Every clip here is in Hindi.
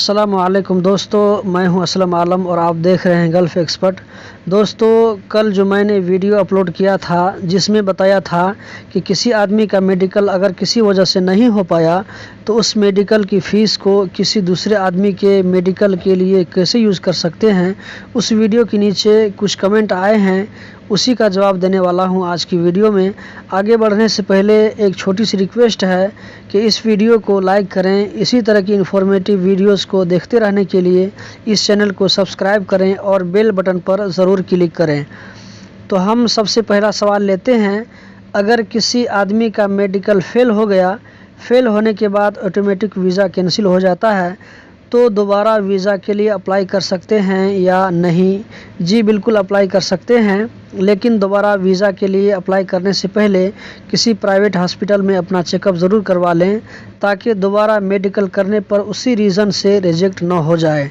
अस्सलामुअलैकुम दोस्तों, मैं हूं असलम आलम और आप देख रहे हैं गल्फ़ एक्सपर्ट। दोस्तों, कल जो मैंने वीडियो अपलोड किया था जिसमें बताया था कि किसी आदमी का मेडिकल अगर किसी वजह से नहीं हो पाया तो उस मेडिकल की फ़ीस को किसी दूसरे आदमी के मेडिकल के लिए कैसे यूज़ कर सकते हैं, उस वीडियो के नीचे कुछ कमेंट आए हैं, उसी का जवाब देने वाला हूं आज की वीडियो में। आगे बढ़ने से पहले एक छोटी सी रिक्वेस्ट है कि इस वीडियो को लाइक करें। इसी तरह की इन्फॉर्मेटिव वीडियोस को देखते रहने के लिए इस चैनल को सब्सक्राइब करें और बेल बटन पर ज़रूर क्लिक करें। तो हम सबसे पहला सवाल लेते हैं। अगर किसी आदमी का मेडिकल फ़ेल हो गया, फ़ेल होने के बाद ऑटोमेटिक वीज़ा कैंसिल हो जाता है, तो दोबारा वीज़ा के लिए अप्लाई कर सकते हैं या नहीं? जी बिल्कुल अप्लाई कर सकते हैं, लेकिन दोबारा वीज़ा के लिए अप्लाई करने से पहले किसी प्राइवेट हॉस्पिटल में अपना चेकअप ज़रूर करवा लें, ताकि दोबारा मेडिकल करने पर उसी रीज़न से रिजेक्ट न हो जाए।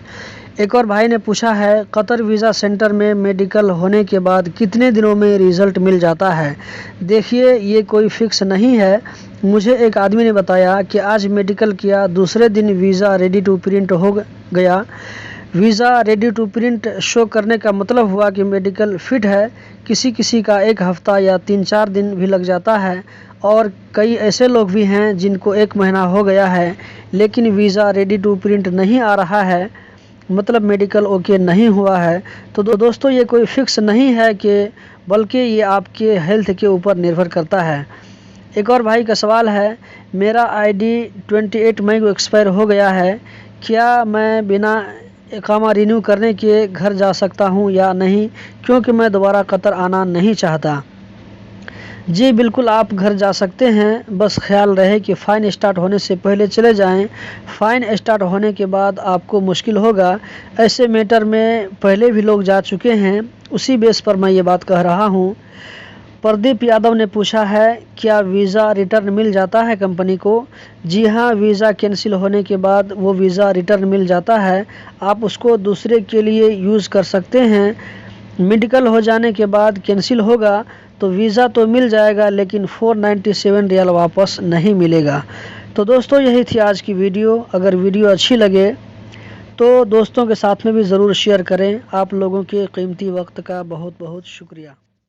एक और भाई ने पूछा है, कतर वीज़ा सेंटर में मेडिकल होने के बाद कितने दिनों में रिज़ल्ट मिल जाता है? देखिए, ये कोई फ़िक्स नहीं है। मुझे एक आदमी ने बताया कि आज मेडिकल किया, दूसरे दिन वीज़ा रेडी टू प्रिंट हो गया। Visa ready to print show करने का मतलब हुआ कि मेडिकल फ़िट है। किसी किसी का 1 हफ़्ता या 3-4 दिन भी लग जाता है और कई ऐसे लोग भी हैं जिनको 1 महीना हो गया है, लेकिन वीज़ा रेडी टू प्रिंट नहीं आ रहा है, मतलब मेडिकल ओके नहीं हुआ है। तो दोस्तों, ये कोई फ़िक्स नहीं है कि, बल्कि ये आपके हेल्थ के ऊपर निर्भर करता है। एक और भाई का सवाल है, मेरा आईडी 28 मई को एक्सपायर हो गया है, क्या मैं बिना इकामा रिन्यू करने के घर जा सकता हूं या नहीं, क्योंकि मैं दोबारा कतर आना नहीं चाहता? जी बिल्कुल, आप घर जा सकते हैं, बस ख्याल रहे कि फ़ाइन स्टार्ट होने से पहले चले जाएं। फ़ाइन स्टार्ट होने के बाद आपको मुश्किल होगा। ऐसे मैटर में पहले भी लोग जा चुके हैं, उसी बेस पर मैं ये बात कह रहा हूँ। प्रदीप यादव ने पूछा है, क्या वीज़ा रिटर्न मिल जाता है कंपनी को? जी हाँ, वीज़ा कैंसिल होने के बाद वो वीज़ा रिटर्न मिल जाता है। आप उसको दूसरे के लिए यूज़ कर सकते हैं। मेडिकल हो जाने के बाद कैंसिल होगा तो वीज़ा तो मिल जाएगा, लेकिन 497 रियाल वापस नहीं मिलेगा। तो दोस्तों, यही थी आज की वीडियो। अगर वीडियो अच्छी लगे तो दोस्तों के साथ में भी ज़रूर शेयर करें। आप लोगों के कीमती वक्त का बहुत बहुत शुक्रिया।